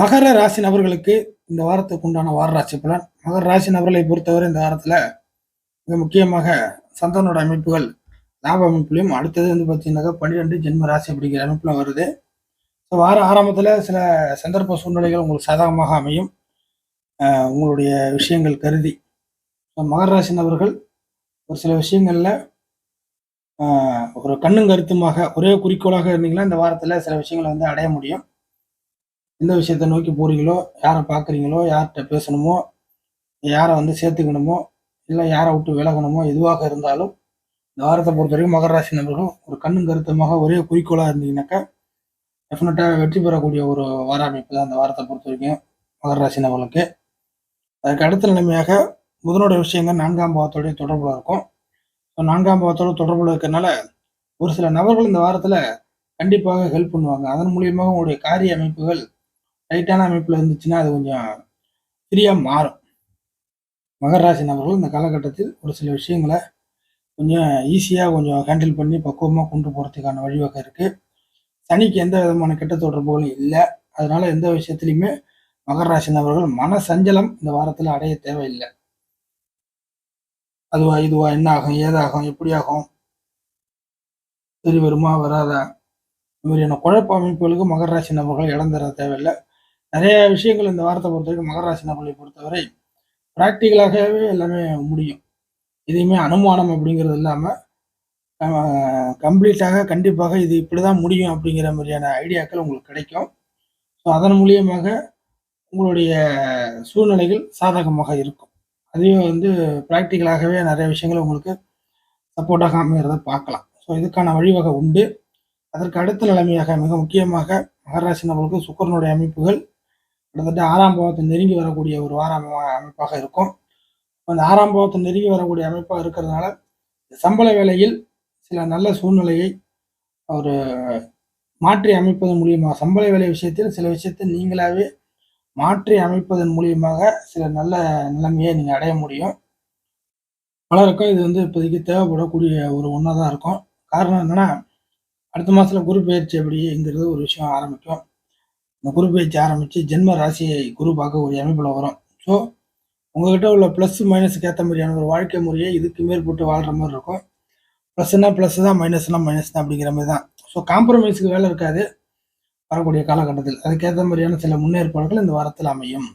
மகர ராசி நபர்களுக்கு இந்த வாரத்துக்கு உண்டான வார ராசி பலன். மகர ராசி நபர்களை பொறுத்தவரை இந்த வாரத்துல மிக முக்கியமாக சந்தனோட அமைப்புகள் லாப அமைப்புலையும், அடுத்தது வந்து பார்த்தீங்கன்னாக்கா 12 ஜென்ம ராசி அப்படிங்கிற அமைப்புல வருது. ஸோ வார ஆரம்பத்துல சில சந்தர்ப்ப சூழ்நிலைகள் உங்களுக்கு சாதகமாக அமையும். உங்களுடைய விஷயங்கள் கருதி மகர ராசி நபர்கள் ஒரு சில விஷயங்கள்ல ஒரு கண்ணும் கருத்துமாக ஒரே குறிக்கோளாக இருந்தீங்கன்னா இந்த வாரத்துல சில விஷயங்களை வந்து அடைய முடியும். எந்த விஷயத்தை நோக்கி போறீங்களோ, யாரை பார்க்குறீங்களோ, யார்கிட்ட பேசணுமோ, யாரை வந்து சேர்த்துக்கணுமோ, இல்லை யாரை விட்டு விலகணுமோ, எதுவாக இருந்தாலும் இந்த வாரத்தை பொறுத்தவரைக்கும் மகர ராசி நபர்கள் ஒரு கண்ணும் கருத்துமாக ஒரே குறிக்கோளாக இருந்தீங்கன்னாக்கா டெஃபினட்டாக வெற்றி பெறக்கூடிய ஒரு வார அமைப்பு தான் இந்த வாரத்தை பொறுத்த வரைக்கும் மகர ராசி நபர்களுக்கு. அதுக்கு அடுத்த நிலைமையாக புதனுடைய விஷயங்கள் 4ஆம் பாவத்தோடைய தொடர்புல இருக்கும். ஸோ 4ஆம் பாவத்தோட தொடர்புல இருக்கிறனால ஒரு சில நபர்கள் இந்த வாரத்தில் கண்டிப்பாக ஹெல்ப் பண்ணுவாங்க. அதன் மூலியமாக உங்களுடைய காரிய அமைப்புகள் டைட்டான அமைப்புல இருந்துச்சுன்னா அது கொஞ்சம் ஃப்ரீயா மாறும். மகர ராசி நபர்கள் இந்த காலகட்டத்தில் ஒரு சில விஷயங்களை கொஞ்சம் ஈஸியா கொஞ்சம் ஹேண்டில் பண்ணி பக்குவமா கொண்டு போறதுக்கான வழிவகை இருக்கு. சனிக்கு எந்த விதமான கெட்ட தொடர்புகளும் இல்லை. அதனால எந்த விஷயத்திலையுமே மகர ராசி நபர்கள் மன சஞ்சலம் இந்த வாரத்துல அடைய தேவையில்லை. அதுவா இதுவா என்ன ஆகும், ஏதாகும், எப்படி ஆகும், சரி வருமா வராதா, இந்த மாதிரியான குழப்ப அமைப்புகளுக்கு மகர ராசி நபர்கள் இடம் தர தேவையில்லை. நிறைய விஷயங்கள் இந்த வாரத்தை பொறுத்த வரைக்கும் மகர ராசி நபர்களை பொறுத்தவரை ப்ராக்டிக்கலாகவே எல்லாமே முடியும். எதையுமே அனுமானம் அப்படிங்கிறது இல்லாமல் கம்ப்ளீட்டாக கண்டிப்பாக இது இப்படி தான் முடியும் அப்படிங்கிற மாதிரியான ஐடியாக்கள் உங்களுக்கு கிடைக்கும். ஸோ அதன் மூலியமாக உங்களுடைய சூழ்நிலைகள் சாதகமாக இருக்கும். அதையும் வந்து ப்ராக்டிக்கலாகவே நிறைய விஷயங்கள் உங்களுக்கு சப்போர்ட்டாக அமைகிறத பார்க்கலாம். ஸோ இதுக்கான வழிவகை உண்டு. அதற்கு அடுத்த நிலைமையாக மிக முக்கியமாக மகர ராசி நபர்களுக்கு சுக்கிரனுடைய அமைப்புகள் கிட்டத்தட்ட 6ஆம் பாவத்தை நெருங்கி வரக்கூடிய ஒரு வார அமைப்பாக இருக்கும். அந்த 6ஆம் பாவத்தை நெருங்கி வரக்கூடிய அமைப்பாக இருக்கிறதுனால சம்பள வேலையில் சில நல்ல சூழ்நிலையை ஒரு மாற்றி அமைப்பதன் மூலியமாக சம்பள வேலை விஷயத்தில் சில விஷயத்தை நீங்களாவே மாற்றி அமைப்பதன் மூலியமாக சில நல்ல நிலைமையை நீங்கள் அடைய முடியும். பலருக்கும் இது வந்து இப்போதைக்கு தேவைப்படக்கூடிய ஒரு ஒன்றா தான் இருக்கும். காரணம் என்னன்னா, அடுத்த மாதத்தில் குரு பயிற்சி எப்படிங்கிறது ஒரு விஷயம் ஆரம்பிக்கும். இந்த குரு பயிற்சி ஆரம்பித்து ஜென்ம ராசியை குரு பார்க்க ஒரு அமைப்பில் வரும். ஸோ உங்ககிட்ட உள்ள ப்ளஸ் மைனஸுக்கு ஏற்ற மாதிரியான ஒரு வாழ்க்கை முறையை இதுக்கு மேற்பட்டு வாழ்கிற மாதிரி இருக்கும். ப்ளஸ்னா ப்ளஸ் தான், மைனஸ்னா மைனஸ் தான் அப்படிங்கிற மாதிரி தான். ஸோ காம்ப்ரமைஸுக்கு வேலை இருக்காது வரக்கூடிய காலகட்டத்தில். அதுக்கேற்ற மாதிரியான சில முன்னேற்பாடுகள் இந்த வாரத்தில் அமையும்.